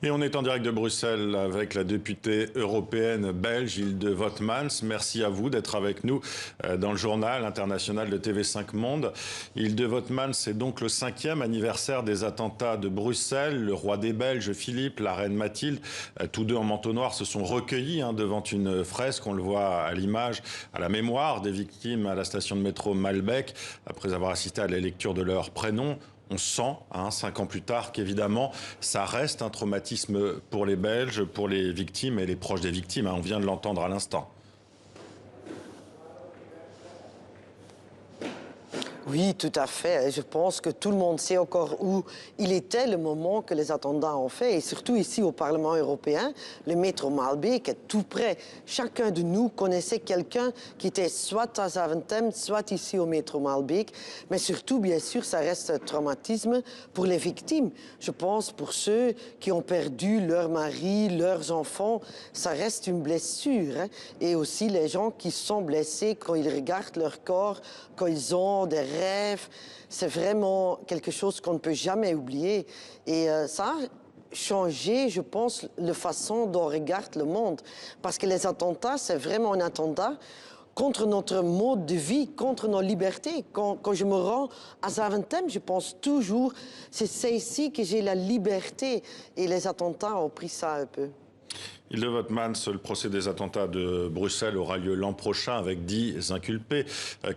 Et on est en direct de Bruxelles avec la députée européenne belge Hilde Votmans. Merci à vous d'être avec nous dans le journal international de TV5 Monde. Hilde Votmans, c'est donc le 5e anniversaire des attentats de Bruxelles. Le roi des Belges, Philippe, la reine Mathilde, tous deux en manteau noir, se sont recueillis devant une fresque. On le voit à l'image, à la mémoire des victimes à la station de métro Malbec, après avoir assisté à la lecture de leurs prénoms. On sent, 5 ans plus tard, qu'évidemment, ça reste un traumatisme pour les Belges, pour les victimes et les proches des victimes. On vient de l'entendre à l'instant. Oui, tout à fait. Je pense que tout le monde sait encore où il était le moment que les attentats ont fait. Et surtout ici au Parlement européen, le métro Malbec est tout près. Chacun de nous connaissait quelqu'un qui était soit à Zaventem, soit ici au métro Malbec. Mais surtout, bien sûr, ça reste un traumatisme pour les victimes. Je pense pour ceux qui ont perdu leur mari, leurs enfants, ça reste une blessure. Et aussi les gens qui sont blessés quand ils regardent leur corps, quand ils ont des rêves, c'est vraiment quelque chose qu'on ne peut jamais oublier. Et ça a changé, je pense, la façon dont on regarde le monde. Parce que les attentats, c'est vraiment un attentat contre notre mode de vie, contre nos libertés. Quand je me rends à Zaventem, je pense toujours, c'est ici que j'ai la liberté. Et les attentats ont pris ça un peu. Hilde Votmans, le procès des attentats de Bruxelles aura lieu l'an prochain avec 10 inculpés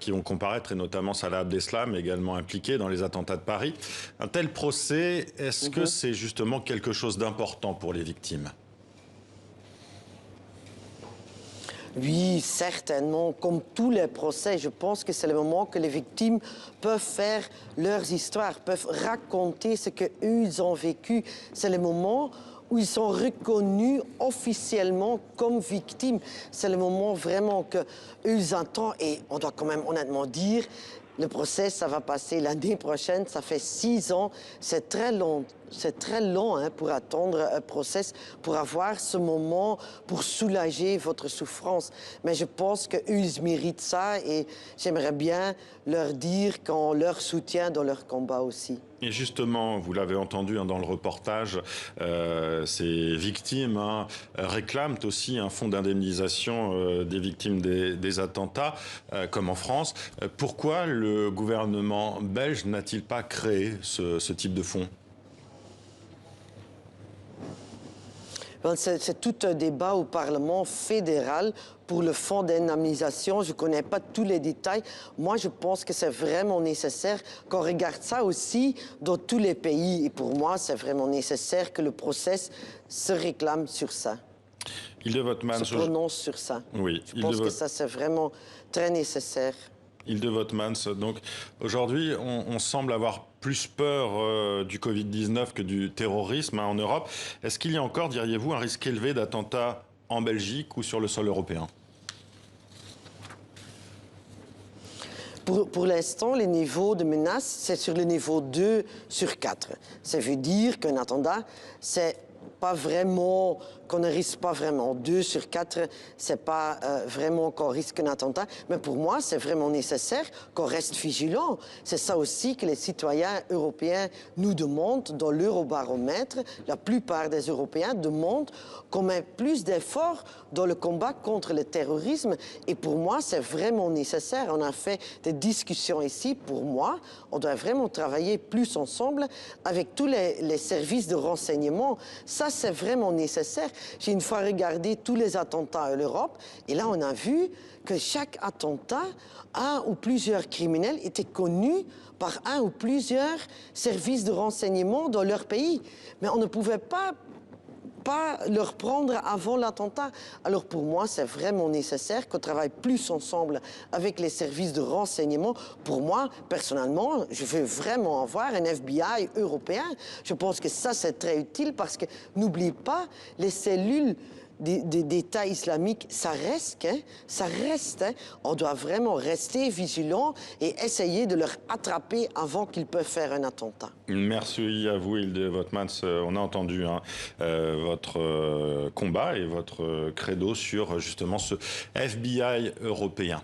qui vont comparaître, et notamment Salah Abdeslam, également impliqué dans les attentats de Paris. Un tel procès, est-ce que c'est justement quelque chose d'important pour les victimes ? Oui, certainement. Comme tous les procès, je pense que c'est le moment que les victimes peuvent faire leurs histoires, peuvent raconter ce qu'eux, ils ont vécu. C'est le moment où ils sont reconnus officiellement comme victimes. C'est le moment vraiment qu'eux, ils entendent. Et on doit quand même honnêtement dire, le procès, ça va passer l'année prochaine. Ça fait 6 ans. C'est très long. C'est très long pour attendre un procès, pour avoir ce moment, pour soulager votre souffrance. Mais je pense qu'eux, ils méritent ça et j'aimerais bien leur dire qu'on leur soutient dans leur combat aussi. Et justement, vous l'avez entendu dans le reportage, ces victimes réclament aussi un fonds d'indemnisation des victimes des attentats, comme en France. Pourquoi le gouvernement belge n'a-t-il pas créé ce type de fonds ? C'est tout un débat au Parlement fédéral pour le fonds d'indemnisation. Je ne connais pas tous les détails. Moi, je pense que c'est vraiment nécessaire qu'on regarde ça aussi dans tous les pays. Et pour moi, c'est vraiment nécessaire que le procès se réclame sur ça. Hilde Votmans se prononce sur ça. Oui, je pense que ça, c'est vraiment très nécessaire. Hilde Votmans, donc aujourd'hui, on semble avoir plus peur du Covid-19 que du terrorisme en Europe. Est-ce qu'il y a encore, diriez-vous, un risque élevé d'attentats en Belgique ou sur le sol européen ? Pour l'instant, les niveaux de menace, c'est sur le niveau 2 sur 4. Ça veut dire qu'un attentat, c'est pas vraiment, qu'on ne risque pas vraiment. 2 sur 4, c'est pas vraiment qu'on risque un attentat. Mais pour moi, c'est vraiment nécessaire qu'on reste vigilant. C'est ça aussi que les citoyens européens nous demandent dans l'Eurobaromètre. La plupart des Européens demandent qu'on mette plus d'efforts dans le combat contre le terrorisme. Et pour moi, c'est vraiment nécessaire. On a fait des discussions ici. Pour moi, on doit vraiment travailler plus ensemble avec tous les services de renseignement. Ça, c'est vraiment nécessaire. J'ai une fois regardé tous les attentats en Europe et là, on a vu que chaque attentat, un ou plusieurs criminels étaient connus par un ou plusieurs services de renseignement dans leur pays. Mais on ne pouvait pas leur prendre avant l'attentat. Alors pour moi, c'est vraiment nécessaire qu'on travaille plus ensemble avec les services de renseignement. Pour moi, personnellement, je veux vraiment avoir un FBI européen. Je pense que ça, c'est très utile parce que, n'oubliez pas, les cellules d'État islamique, ça reste, ça reste. On doit vraiment rester vigilant et essayer de leur attraper avant qu'ils peuvent faire un attentat. Merci à vous, Hilde Votmans. On a entendu votre combat et votre credo sur justement ce FBI européen.